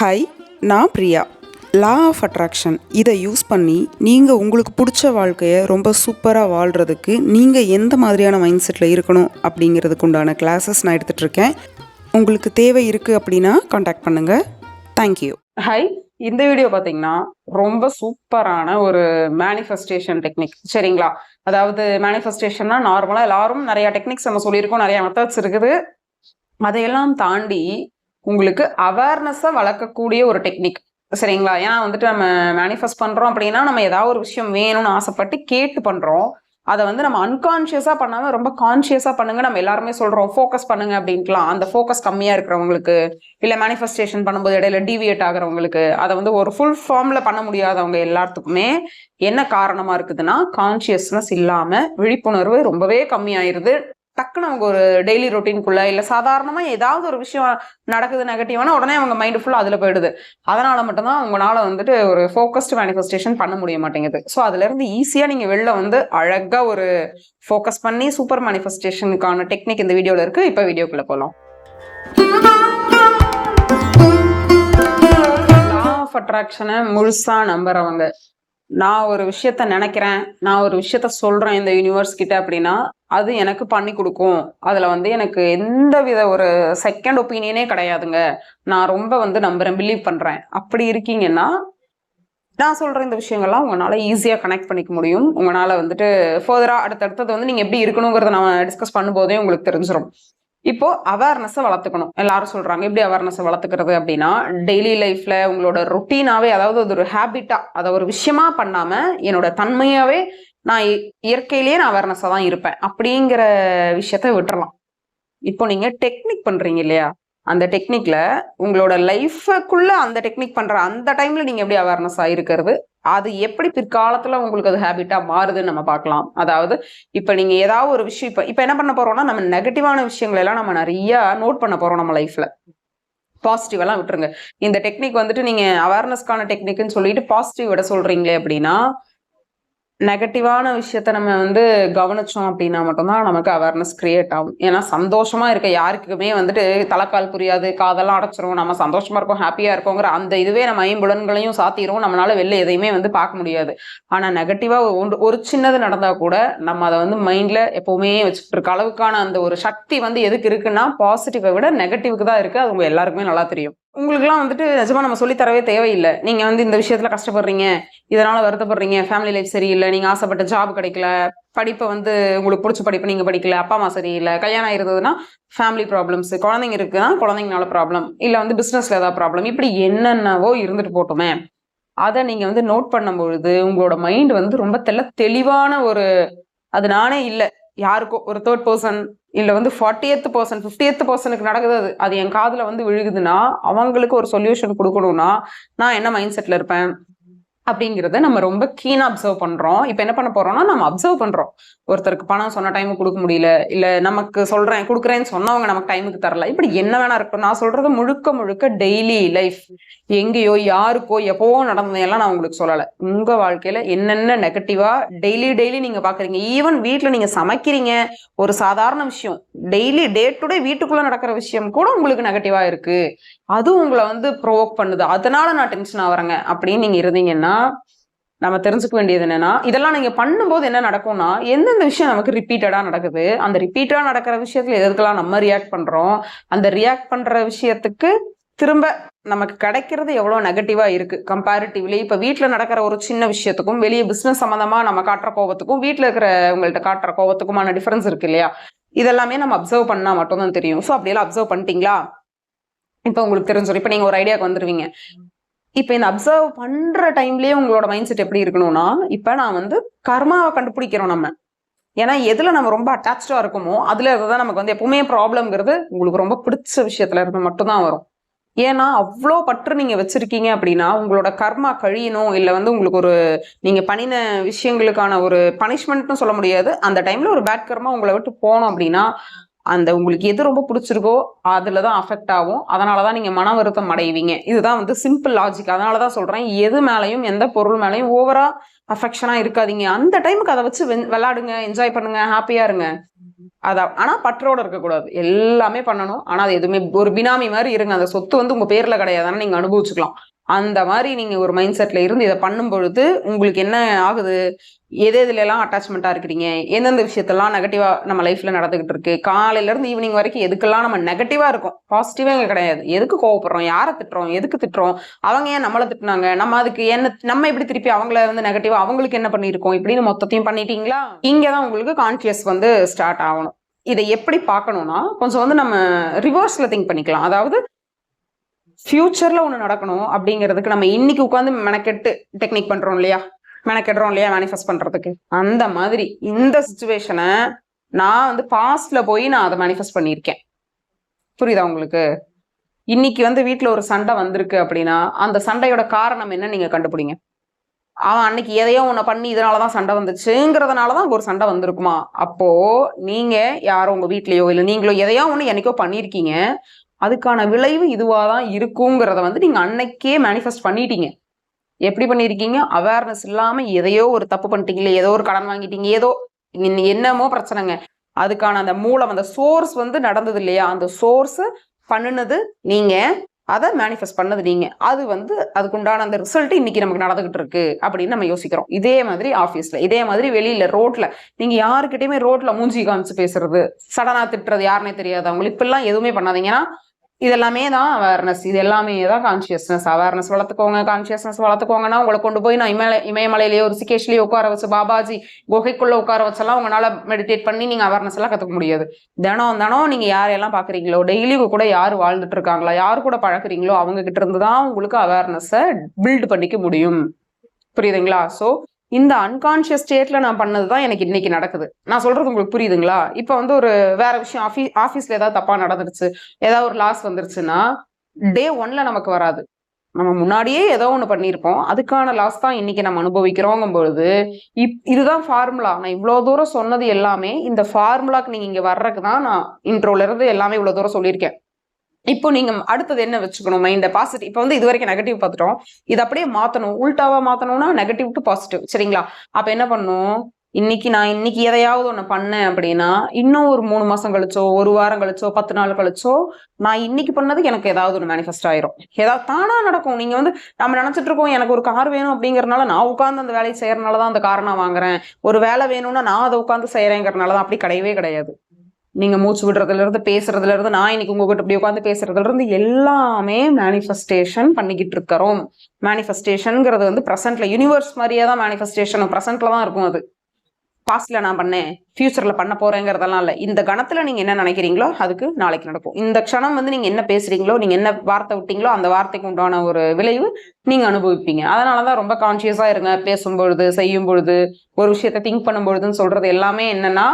Hi, நான் Priya. Law of attraction இதை use பண்ணி நீங்கள் உங்களுக்கு பிடிச்ச வாழ்க்கையை ரொம்ப சூப்பராக வாழ்கிறதுக்கு நீங்கள் எந்த மாதிரியான மைண்ட் செட்டில் இருக்கணும் அப்படிங்கிறதுக்கு உண்டான கிளாஸஸ் நான் எடுத்துகிட்ருக்கேன். உங்களுக்கு தேவை இருக்குது அப்படின்னா காண்டாக்ட் பண்ணுங்கள். தேங்க்யூ. ஹாய், இந்த வீடியோ பார்த்தீங்கன்னா ரொம்ப சூப்பரான ஒரு மேனிஃபெஸ்டேஷன் டெக்னிக். சரிங்களா? அதாவது மேனிஃபெஸ்டேஷன்னா நார்மலாக எல்லாரும் நிறையா டெக்னிக்ஸ் நம்ம சொல்லியிருக்கோம், நிறையா மெத்தட்ஸ் இருக்குது. அதையெல்லாம் தாண்டி உங்களுக்கு அவேர்னஸை வளர்க்கக்கூடிய ஒரு டெக்னிக். சரிங்களா? ஏன்னா வந்துட்டு நம்ம மேனிஃபெஸ்ட் பண்ணுறோம் அப்படின்னா நம்ம ஏதாவது ஒரு விஷயம் வேணும்னு ஆசைப்பட்டு கேட்டு பண்ணுறோம். அதை வந்து நம்ம அன்கான்ஷியஸாக பண்ணாமல் ரொம்ப கான்ஷியஸாக பண்ணுங்க. நம்ம எல்லாருமே சொல்கிறோம் ஃபோக்கஸ் பண்ணுங்க அப்படின்ட்டுலாம். அந்த ஃபோக்கஸ் கம்மியாக இருக்கிறவங்களுக்கு, இல்லை மேனிஃபெஸ்டேஷன் பண்ணும்போது இடையில டீவியேட் ஆகிறவங்களுக்கு, அதை வந்து ஒரு ஃபுல் ஃபார்மில் பண்ண முடியாதவங்க எல்லாத்துக்குமே என்ன காரணமாக இருக்குதுன்னா கான்ஷியஸ்னஸ் இல்லாமல் விழிப்புணர்வு ரொம்பவே கம்மியாயிருது. டக்குன்னு அவங்க ஒரு டெய்லி ரொட்டீனுக்குள்ள இல்லை சாதாரணமாக ஏதாவது ஒரு விஷயம் நடக்குது நெகட்டிவான உடனே அவங்க மைண்டு ஃபுல்லாக அதில் போயிடுது. அதனால மட்டும்தான் அவங்களால வந்துட்டு ஒரு ஃபோக்கஸ்டு மேனிஃபெஸ்டேஷன் பண்ண முடிய மாட்டேங்குது. ஸோ அதுலேருந்து ஈஸியாக நீங்கள் வெளில வந்து அழகாக ஒரு ஃபோக்கஸ் பண்ணி சூப்பர் மேனிஃபெஸ்டேஷனுக்கான டெக்னிக் இந்த வீடியோவில் இருக்குது. இப்போ வீடியோக்குள்ளே போகலாம். லா ஆஃப் அட்ராக்ஷனை முழுசாக நம்புறவங்க, நான் ஒரு விஷயத்த நினைக்கிறேன், நான் ஒரு விஷயத்த சொல்றேன் இந்த யூனிவர்ஸ் கிட்ட அப்படின்னா அது எனக்கு பண்ணி கொடுக்கும். அதுல வந்து எனக்கு எந்த வித ஒரு செகண்ட் ஒப்பீனியனே கிடையாதுங்க. நான் ரொம்ப வந்து நம்புறேன், பிலீவ் பண்றேன். அப்படி இருக்கீங்கன்னா நான் சொல்ற இந்த விஷயங்கள்லாம் உங்களால ஈஸியா கனெக்ட் பண்ணிக்க முடியும். உங்களால வந்துட்டு ஃபர்தரா அடுத்தடுத்தது வந்து நீங்க எப்படி இருக்கணுங்கிறத நம்ம டிஸ்கஸ் பண்ணும்போதே உங்களுக்கு தெரிஞ்சிடும். இப்போ அவேர்னஸை வளர்த்துக்கணும். எல்லாரும் சொல்றாங்க எப்படி அவேர்னஸை வளர்த்துக்கிறது அப்படின்னா, டெய்லி லைஃப்ல உங்களோட ரொட்டீனாவே, அதாவது அது ஒரு ஹேபிட்டா, அதை ஒரு விஷயமா பண்ணாம என்னோட தன்மையாவே நான் இயற்கையிலேயே நான் அவேர்னஸா தான் இருப்பேன் அப்படிங்கிற விஷயத்த விட்டுறலாம். இப்போ நீங்க டெக்னிக் பண்றீங்க இல்லையா, அந்த டெக்னிக்ல உங்களோட லைஃபுக்குள்ள அந்த டெக்னிக் பண்ற அந்த டைம்ல நீங்க எப்படி அவேர்னஸா இருக்கிறது, அது எப்படி பிற்காலத்துல உங்களுக்கு அது ஹேபிட்டா மாறுதுன்னு நம்ம பார்க்கலாம். அதாவது இப்ப நீங்க ஏதாவது ஒரு விஷயம் இப்ப என்ன பண்ண போறோம்னா, நம்ம நெகட்டிவான விஷயங்கள் எல்லாம் நம்ம நிறைய நோட் பண்ண போறோம் நம்ம லைஃப்ல. பாசிட்டிவ் எல்லாம் விட்டுருங்க. இந்த டெக்னிக் வந்துட்டு நீங்க அவேர்னஸ்க்கான டெக்னிக்னு சொல்லிட்டு பாசிட்டிவ் விட சொல்றீங்களே அப்படின்னா, நெகட்டிவான விஷயத்த நம்ம வந்து கவனிச்சோம் அப்படின்னா மட்டும்தான் நமக்கு அவேர்னஸ் கிரியேட் ஆகும். ஏன்னா சந்தோஷமா இருக்க யாருக்குமே வந்துட்டு தலைக்கால் புரியாது, காதெல்லாம் அடைச்சிரும். நம்ம சந்தோஷமா இருக்கோம், ஹாப்பியா இருக்கோங்கிற அந்த இதுவே நம்ம ஐம்புலன்களையும் சாத்திரும். நம்மளால வெளில எதையுமே வந்து பார்க்க முடியாது. ஆனா நெகட்டிவா ஒரு சின்னது நடந்தா கூட நம்ம அதை வந்து மைண்ட்ல எப்பவுமே வச்சுட்டு இருக்க அளவுக்கான அந்த ஒரு சக்தி வந்து எதுக்கு இருக்குன்னா பாசிட்டிவை விட நெகட்டிவ்க்கு தான் இருக்கு. அது உங்க எல்லாருக்குமே நல்லா தெரியும். உங்களுக்குலாம் வந்துட்டு நிஜமா நம்ம சொல்லி தரவே தேவையில்லை. நீங்க வந்து இந்த விஷயத்துல கஷ்டப்படுறீங்க, இதனால வருத்தப்படுறீங்க, ஃபேமிலி லைஃப் சரியில்லை, நீங்க ஆசைப்பட்ட ஜாப் கிடைக்கல, படிப்பை வந்து உங்களுக்கு பிடிச்ச படிப்பு நீங்க படிக்கல, அப்பா அம்மா சரியில்லை, கல்யாணம் இருந்ததுன்னா ஃபேமிலி ப்ராப்ளம்ஸ், குழந்தைங்க இருக்குன்னா குழந்தைங்கனால ப்ராப்ளம், இல்லை வந்து பிஸ்னஸ்ல ஏதாவது ப்ராப்ளம், இப்படி என்னென்னவோ இருந்துட்டு போட்டுமே, அதை நீங்க வந்து நோட் பண்ணும்பொழுது உங்களோட மைண்ட் வந்து ரொம்ப தெளிவான ஒரு, அது நானே இல்லை யாருக்கோ ஒரு தேர்ட் பர்சன் இல்லை வந்து 40th பர்சன் 50th பர்சனுக்கு நடக்குது, அது என் காதில் வந்து விழுகுதுன்னா அவங்களுக்கு ஒரு சொல்யூஷன் கொடுக்கணும்னா நான் என்ன மைண்ட் செட்டில் இருப்பேன் அப்படிங்கிறத நம்ம ரொம்ப கீனாக அப்சர்வ் பண்ணுறோம். இப்போ என்ன பண்ண போகிறோம்னா நம்ம அப்சர்வ் பண்ணுறோம். ஒருத்தருக்கு பணம் சொன்ன டைமுக்கு கொடுக்க முடியல, இல்லை நமக்கு சொல்கிறேன் கொடுக்குறேன்னு சொன்னவங்க நமக்கு டைமுக்கு தரல, இப்படி என்ன வேணா இருக்கட்டும். நான் சொல்கிறது முழுக்க முழுக்க டெய்லி லைஃப், எங்கேயோ யாருக்கோ எப்போவோ நடந்ததெல்லாம் நான் உங்களுக்கு சொல்லலை. உங்கள் வாழ்க்கையில் என்னென்ன நெகட்டிவாக டெய்லி நீங்கள் பார்க்குறீங்க. ஈவன் வீட்டில் நீங்கள் சமைக்கிறீங்க, ஒரு சாதாரண விஷயம், டெய்லி டே டு டே வீட்டுக்குள்ளே நடக்கிற விஷயம் கூட உங்களுக்கு நெகட்டிவாக இருக்குது, அதுவும் உங்களை வந்து ப்ரொவோக் பண்ணுது, அதனால நான் டென்ஷன் ஆகிறேங்க அப்படின்னு நீங்கள் இருந்தீங்கன்னா நம்ம தெரிஞ்சுக்க வேண்டியது என்னன்னா, இதெல்லாம் நீங்க பண்ணும்போது என்ன நடக்கும்னா, எந்தெந்த விஷயம் நமக்கு ரிப்பீட்டடா நடக்குது, அந்த ரிப்பீட்டடா நடக்கிற விஷயத்துல எதுக்கெல்லாம் நம்ம ரியாக்ட் பண்றோம், அந்த ரியாக்ட் பண்ற விஷயத்துக்கு திரும்ப நமக்கு கிடைக்கிறது எவ்வளோ நெகட்டிவா இருக்கு கம்பேரிட்டிவ்லி. இப்போ வீட்டில் நடக்கிற ஒரு சின்ன விஷயத்துக்கும் வெளியே பிஸ்னஸ் சம்மந்தமா நம்ம காட்டுற கோவத்துக்கும் வீட்டில் இருக்கிற உங்கள்கிட்ட காட்டுற கோவத்துக்குமான டிஃபரன்ஸ் இருக்கு இல்லையா, இதெல்லாமே நம்ம அப்சர்வ் பண்ணா மட்டும்தான் தெரியும். ஸோ அப்படியெல்லாம் அப்சர்வ் பண்ணிட்டீங்களா, இப்போ உங்களுக்கு தெரிஞ்சிடும். இப்போ நீங்க ஒரு ஐடியாவுக்கு வந்துருவீங்க. இப்போ இந்த அப்சர்வ் பண்ற டைம்லயே உங்களோட மைண்ட் செட் எப்படி இருக்கணும்னா, இப்போ நான் வந்து கர்மாவை கண்டுபிடிக்கிறோம் நம்ம. ஏன்னா எதுல நம்ம ரொம்ப அட்டாச்சா இருக்குமோ அதுல இருந்துதான் நமக்கு வந்து எப்பவுமே ப்ராப்ளம்ங்கிறது உங்களுக்கு ரொம்ப பிடிச்ச விஷயத்துல இருந்து மட்டும்தான் வரும். ஏன்னா அவ்வளோ பற்று நீங்க வச்சிருக்கீங்க அப்படின்னா உங்களோட கர்மா கழியணும், இல்லை வந்து உங்களுக்கு ஒரு நீங்க பண்ணின விஷயங்களுக்கான ஒரு பனிஷ்மெண்ட்னு சொல்ல முடியாது, அந்த டைம்ல ஒரு பேட் கர்மா உங்களை விட்டு போனோம் அப்படின்னா அந்த உங்களுக்கு எது ரொம்ப பிடிச்சிருக்கோ அதுல தான் அஃபெக்ட் ஆகும். அதனாலதான் நீங்க மன வருத்தம் அடைவீங்க. இதுதான் வந்து சிம்பிள் லாஜிக். அதனாலதான் சொல்றேன், எது மேலையும் எந்த பொருள் மேலையும் ஓவரா அஃபெக்ஷனா இருக்காதீங்க. அந்த டைமுக்கு அதை வச்சு விளையாடுங்க, என்ஜாய் பண்ணுங்க, ஹாப்பியா இருங்க. அதான். ஆனா பற்றோட இருக்கக்கூடாது. எல்லாமே பண்ணணும். ஆனா அது எதுவுமே ஒரு பினாமி மாதிரி இருங்க. அந்த சொத்து வந்து உங்க பேர்ல கிடையாது. ஆனா நீங்க அனுபவிச்சுக்கலாம். அந்த மாதிரி நீங்க ஒரு மைண்ட் செட்ல இருந்து இதை பண்ணும் பொழுது உங்களுக்கு என்ன ஆகுது? எதுல எல்லாம் அட்டாச்மெண்டா இருக்கிறீங்க? எந்தெந்த விஷயத்தெல்லாம் நெகட்டிவா நம்ம லைஃப்ல நடந்துகிட்டு இருக்கு? காலையில இருந்து ஈவினிங் வரைக்கும் எதுக்கெல்லாம் நம்ம நெகட்டிவா இருக்கும்? பாசிட்டிவா இங்க கிடையாது. எதுக்கு கோவப்படுறோம்? யாரை திட்டுறோம்? எதுக்கு திட்டுறோம்? அவங்க ஏன் நம்மளை திட்டுனாங்க? நம்ம அதுக்கு என்ன நம்ம எப்படி திருப்பி அவங்கள வந்து நெகட்டிவா அவங்களுக்கு என்ன பண்ணியிருக்கோம் இப்படின்னு மொத்தத்தையும் பண்ணிட்டீங்களா? இங்கதான் உங்களுக்கு கான்சியஸ் வந்து ஸ்டார்ட் ஆகணும். இதை எப்படி பார்க்கணும்னா கொஞ்சம் வந்து நம்ம ரிவர்ஸ்ல திங்க் பண்ணிக்கலாம். அதாவது ஃபியூச்சர்ல ஒண்ணு நடக்கணும் அப்படிங்கிறதுக்கு நம்ம இன்னைக்கு உட்காந்து மெனக்கெட்டு டெக்னிக் பண்றோம் இல்லையா? மெனக்கெடுறோம் இல்லையா மேனிஃபெஸ்ட் பண்றதுக்கு? அந்த மாதிரி இந்த சுச்சுவேஷனை நான் வந்து பாஸ்ட்ல போய் நான் அதை மேனிஃபெஸ்ட் பண்ணியிருக்கேன். புரியுதா உங்களுக்கு? இன்னைக்கு வந்து வீட்டுல ஒரு சண்டை வந்திருக்கு அப்படின்னா அந்த சண்டையோட காரணம் என்ன நீங்க கண்டுபிடிங்க. அவன் அன்னைக்கு எதையோ ஒண்ணு பண்ணி இதனாலதான் சண்டை வந்துச்சுங்கிறதுனாலதான் ஒரு சண்டை வந்திருக்குமா? அப்போ நீங்க யாரோ உங்க வீட்லயோ இல்ல நீங்களோ எதையோ ஒண்ணு என்னைக்கோ பண்ணிருக்கீங்க. அதுக்கான விளைவு இதுவாதான் இருக்குங்கிறத வந்து நீங்க அன்னைக்கே மேனிஃபெஸ்ட் பண்ணிட்டீங்க. எப்படி பண்ணிருக்கீங்க? அவேர்னஸ் இல்லாம எதையோ ஒரு தப்பு பண்ணிட்டீங்களே, ஏதோ ஒரு கடன் வாங்கிட்டீங்க, ஏதோ என்னமோ பிரச்சனைங்க. அதுக்கான அந்த மூலம் அந்த சோர்ஸ் வந்து நடந்தது இல்லையா? அந்த சோர்ஸ் பண்ணுனது நீங்க, அதை மேனிஃபெஸ்ட் பண்ணது நீங்க. அது வந்து அதுக்குண்டான அந்த ரிசல்ட் இன்னைக்கு நமக்கு நடந்துகிட்டு இருக்கு அப்படின்னு நம்ம யோசிக்கிறோம். இதே மாதிரி ஆஃபீஸ்ல, இதே மாதிரி வெளியில ரோட்ல நீங்க யாருக்கிட்டையுமே ரோட்ல மூஞ்சி காமிச்சு பேசுறது, சடனா திட்டுறது, யாருன்னே தெரியாது அவங்களுக்கு, இப்பெல்லாம் எதுவுமே பண்ணாதீங்கன்னா இதெல்லாமே தான் அவேர்னஸ். இது எல்லாமே தான் கான்சியஸ்னஸ். அவேர்னஸ் வளர்த்துக்கோங்க, கான்சியஸ்னஸ் வளர்த்துக்கோங்கன்னா உங்களை கொண்டு போய் நான் இமயமலையிலேயோ ஒரு ரிஷிகேஷ்லயோ உட்கார வச்சு பாபாஜி குகைக்குள்ள உட்கார வச்செல்லாம் உங்களால மெடிடேட் பண்ணி நீங்க அவேர்னஸ் எல்லாம் கத்துக்க முடியாது. தினம் நீங்க யாரையெல்லாம் பாக்குறீங்களோ, டெய்லி கூட யாரு வாழ்ந்துட்டு இருக்காங்களா, யாரு கூட பழகுறீங்களோ அவங்க கிட்ட இருந்து தான் உங்களுக்கு அவேர்னஸை பில்ட் பண்ணிக்க முடியும். புரியுதுங்களா? சோ இந்த அன்கான்சியஸ் ஸ்டேட்ல நான் பண்ணதுதான் எனக்கு இன்னைக்கு நடக்குது. நான் சொல்றது உங்களுக்கு புரியுதுங்களா? இப்ப வந்து ஒரு வேற விஷயம் ஆபீஸ்ல ஏதாவது தப்பா நடந்துருச்சு, ஏதாவது ஒரு லாஸ் வந்துருச்சுன்னா டே 1ல நமக்கு வராது. நம்ம முன்னாடியே ஏதோ ஒண்ணு பண்ணியிருப்போம். அதுக்கான லாஸ் தான் இன்னைக்கு நம்ம அனுபவிக்கிறோங்கும் பொழுது இதுதான் ஃபார்முலா. நான் இவ்வளவு தூரம் சொன்னது எல்லாமே இந்த ஃபார்முலாக்கு நீங்க இங்க வர்றதுக்குதான் நான் இன்ட்ரோல இருந்து எல்லாமே இவ்வளவு தூரம் சொல்லியிருக்கேன். இப்போ நீங்க அடுத்தது என்ன வச்சுக்கணும்? மைண்ட பாசிட்டிவ். இப்போ வந்து இது வரைக்கும் நெகட்டிவ் பார்த்துட்டோம். இது அப்படியே மாத்தணும். உல்டாவா மாத்தணும்னா நெகட்டிவ் டு பாசிட்டிவ். சரிங்களா? அப்ப என்ன பண்ணும்? இன்னைக்கு எதையாவது ஒண்ணு பண்ணேன் அப்படின்னா இன்னும் ஒரு 3 மாசம் கழிச்சோ, ஒரு வாரம் கழிச்சோ, 10 நாள் கழிச்சோ நான் இன்னைக்கு பண்ணது எனக்கு ஏதாவது ஒரு மேனிஃபெஸ்ட் ஆயிரும். ஏதாவது தானா நடக்கும். நீங்க வந்து நம்ம நினைச்சிட்டு இருக்கோம் எனக்கு ஒரு கார் வேணும் அப்படிங்கறதுனால நான் உட்கார்ந்து அந்த வேலையை செய்யறதுனாலதான் அந்த காரை நான் வாங்குறேன். ஒரு வேலை வேணும்னா நான் அதை உட்கார்ந்து செய்யறேங்கிறதுனாலதான். அப்படி கிடையவே கிடையாது. நீங்க மூச்சு விடுறதுல இருந்து பேசுறதுல இருந்து நான் இன்னைக்கு உங்ககிட்ட இப்படி உட்காந்து பேசுறதுல இருந்து எல்லாமே மேனிஃபெஸ்டேஷன் பண்ணிக்கிட்டு இருக்கிறோம். மேனிஃபெஸ்டேஷன்ங்கிறது வந்து பிரசன்ட்ல யூனிவர்ஸ் மாதிரியே தான் மேனிஃபெஸ்டேஷன் பிரசன்ட்ல தான் இருக்கும். அது பாஸ்ட்ல நான் பண்ணேன், ஃபியூச்சர்ல பண்ண போறேங்கிறதெல்லாம் இல்லை. இந்த கணத்துல நீங்க என்ன நினைக்கிறீங்களோ அதுக்கு நாளைக்கு நடக்கும். இந்த க்ஷணம் வந்து நீங்க என்ன பேசுறீங்களோ, நீங்க என்ன வார்த்தை விட்டீங்களோ அந்த வார்த்தைக்கு உண்டான ஒரு விளைவு நீங்க அனுபவிப்பீங்க. அதனாலதான் ரொம்ப கான்சியஸா இருங்க. பேசும்பொழுது, செய்யும் பொழுது, ஒரு விஷயத்த திங்க் பண்ணும் பொழுதுன்னு சொல்றது எல்லாமே என்னன்னா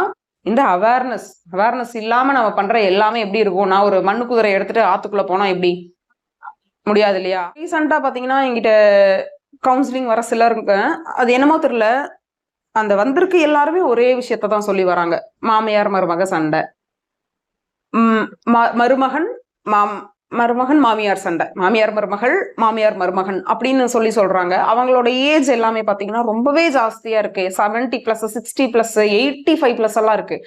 இந்த அவேர்னஸ் இல்லாம நம்ம பண்ற எல்லாமே எப்படி இருக்கும்? நான் ஒரு மண்ணு குதிரை எடுத்துட்டு ஆத்துக்குள்ள போனா எப்படி? முடியாது இல்லையா? ரீசெண்டா பாத்தீங்கன்னா என்கிட்ட கவுன்சிலிங் வர சிலருக்கு அது என்னமோ தெரியல, அந்த வந்திருக்கு எல்லாருமே ஒரே விஷயத்தான் சொல்லி வராங்க. மாமியார் மருமக சண்டை, மருமகன் மாமியார் சண்டை, மாமியார் மருமகன் அப்படின்னு சொல்றாங்க. அவங்களோட ஏஜ் எல்லாமே பாத்தீங்கன்னா ரொம்பவே ஜாஸ்தியா இருக்கு. 70+, 60+, 85+ எல்லாம் இருக்கு.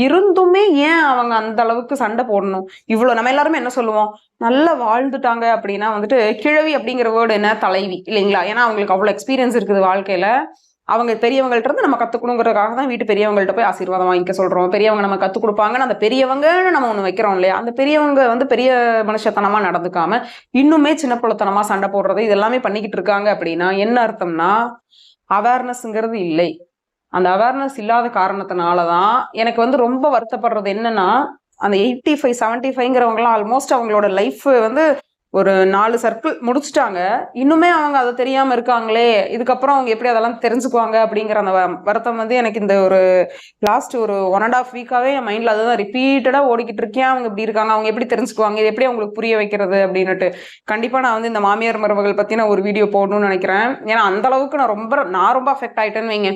இருந்துமே ஏன் அவங்க அந்த அளவுக்கு சண்டை போடணும்? இவ்வளவு நம்ம எல்லாருமே என்ன சொல்லுவோம்? நல்லா வாழ்ந்துட்டாங்க அப்படின்னா வந்துட்டு கிழவி அப்படிங்கிற வேர்டு என்ன? தலைவி இல்லைங்களா? ஏன்னா அவங்களுக்கு அவ்வளவு எக்ஸ்பீரியன்ஸ் இருக்குது வாழ்க்கையில. அவங்க பெரியவங்கள்ட்ட இருந்து நம்ம கத்துக்கணுங்கிறதுக்காக தான் வீட்டு பெரியவங்கள்ட்ட போய் ஆசீர்வாதம் வாங்கிக்க சொல்றோம். பெரியவங்க நம்ம கத்துக் கொடுப்பாங்கன்னு அந்த பெரியவங்கன்னு நம்ம ஒண்ணு வைக்கிறோம் இல்லையா? அந்த பெரியவங்க வந்து பெரிய மனுஷத்தனமா நடந்துக்காம இன்னுமே சின்ன பிள்ளைத்தனமா சண்டை போடுறது இதெல்லாமே பண்ணிக்கிட்டு இருக்காங்க அப்படின்னா என்ன அர்த்தம்னா அவேர்னஸ்ங்கிறது இல்லை. அந்த அவேர்னஸ் இல்லாத காரணத்தினாலதான் எனக்கு வந்து ரொம்ப வருத்தப்படுறது என்னன்னா அந்த 85, 75ங்கிறவங்கலாம் ஆல்மோஸ்ட் அவங்களோட லைஃப் வந்து ஒரு 4 சர்க்கிள் முடிச்சுட்டாங்க. இன்னுமே அவங்க அதை தெரியாம இருக்காங்களே, இதுக்கப்புறம் அவங்க எப்படி அதெல்லாம் தெரிஞ்சுக்குவாங்க அப்படிங்கிற அந்த வருத்தம் வந்து எனக்கு இந்த ஒரு லாஸ்ட் ஒரு 1.5 வீக்காவே என் மைண்ட்ல அதுதான் ரிப்பீட்டடா ஓடிக்கிட்டு இருக்கேன். அவங்க இப்படி இருக்காங்க, அவங்க எப்படி தெரிஞ்சுக்குவாங்க, இது எப்படி அவங்களுக்கு புரிய வைக்கிறது அப்படின்னுட்டு. கண்டிப்பா நான் வந்து இந்த மாமியார் மருமகள் பத்தி நான் ஒரு வீடியோ போடணும்னு நினைக்கிறேன். ஏன்னா அந்த அளவுக்கு நான் ரொம்ப அஃபெக்ட் ஆயிட்டேன்னு வைங்க.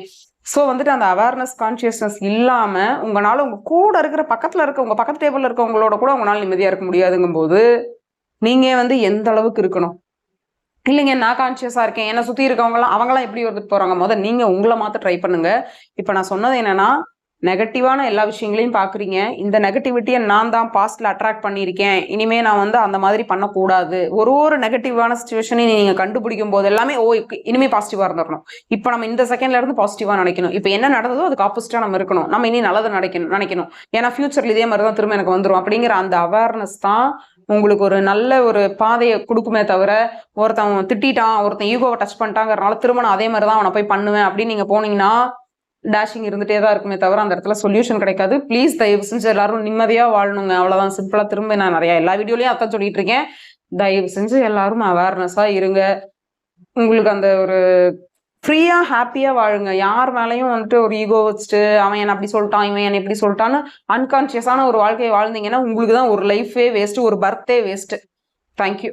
ஸோ வந்துட்டு அந்த அவேர்னஸ் கான்சியஸ்னஸ் இல்லாம உங்களால உங்க கூட இருக்கிற பக்கத்துல இருக்க உங்க பக்கத்து டேபிள்ல இருக்கவங்களோட கூட உங்களால நிம்மதியா இருக்க முடியாதுங்கும் போது நீங்க வந்து எந்த அளவுக்கு இருக்கணும்? இல்லைங்க நான் கான்சியஸா இருக்கேன், என்னை சுத்தி இருக்கவங்கலாம் அவங்களாம் எப்படி வந்துட்டு போறாங்க? நீங்க உங்களை மாத்த ட்ரை பண்ணுங்க. இப்ப நான் சொன்னது என்னன்னா நெகட்டிவான எல்லா விஷயங்களையும் பார்க்குறீங்க. இந்த நெகட்டிவிட்டியை நான் தான் பாஸ்ட்ல அட்ராக்ட் பண்ணியிருக்கேன், இனிமே நான் வந்து அந்த மாதிரி பண்ணக்கூடாது. ஒரு நெகட்டிவான சுச்சுவேஷனையும் நீங்கள் கண்டுபிடிக்கும் போது எல்லாமே இனிமே பாசிட்டிவாக இருந்துடணும். இப்போ நம்ம இந்த செகண்ட்ல இருந்து பாசிட்டிவாக நினைக்கணும். இப்போ என்ன நடந்ததோ அதுக்கு ஆப்போசிட்டாக நம்ம இருக்கணும். நம்ம இனி நல்லது நினைக்கணும். ஏன்னா ஃபியூச்சர்ல இதே மாதிரி தான் திரும்ப எனக்கு வந்துடும் அப்படிங்கிற அந்த அவேர்னஸ் தான் உங்களுக்கு ஒரு நல்ல ஒரு பாதையை கொடுக்குமே தவிர, ஒருத்தன் திட்டான், ஒருத்தன் ஈகோவை டச் பண்ணிட்டாங்கிறனால திரும்ப நான் அதே மாதிரி தான் அவனை போய் பண்ணுவேன் அப்படின்னு நீங்க போனீங்கன்னா டேஷிங் இருந்துட்டே தான் இருக்குமே தவிர அந்த இடத்துல சொல்யூஷன் கிடைக்காது. ப்ளீஸ் தயவு செஞ்சு எல்லாரும் நிம்மதியா வாழணுங்க. அவ்வளவுதான், சிம்பிளா. திரும்ப நான் நிறைய எல்லா வீடியோலயும் அதான் சொல்லிட்டு இருக்கேன். தயவு செஞ்சு எல்லாரும் அவேர்னஸா இருங்க. உங்களுக்கு அந்த ஒரு ஃப்ரீயா ஹாப்பியா வாழுங்க. யார் மேலேயும் வந்துட்டு ஒரு ஈகோ வச்சுட்டு அவன் என்ன அப்படி சொல்லிட்டான், இவன் என்ன இப்படி சொல்லிட்டான்னு அன்கான்சியஸான ஒரு வாழ்க்கையை வாழ்ந்தீங்கன்னா உங்களுக்கு தான் ஒரு லைஃபே வேஸ்ட், ஒரு பர்த்தே வேஸ்ட். தேங்க்யூ.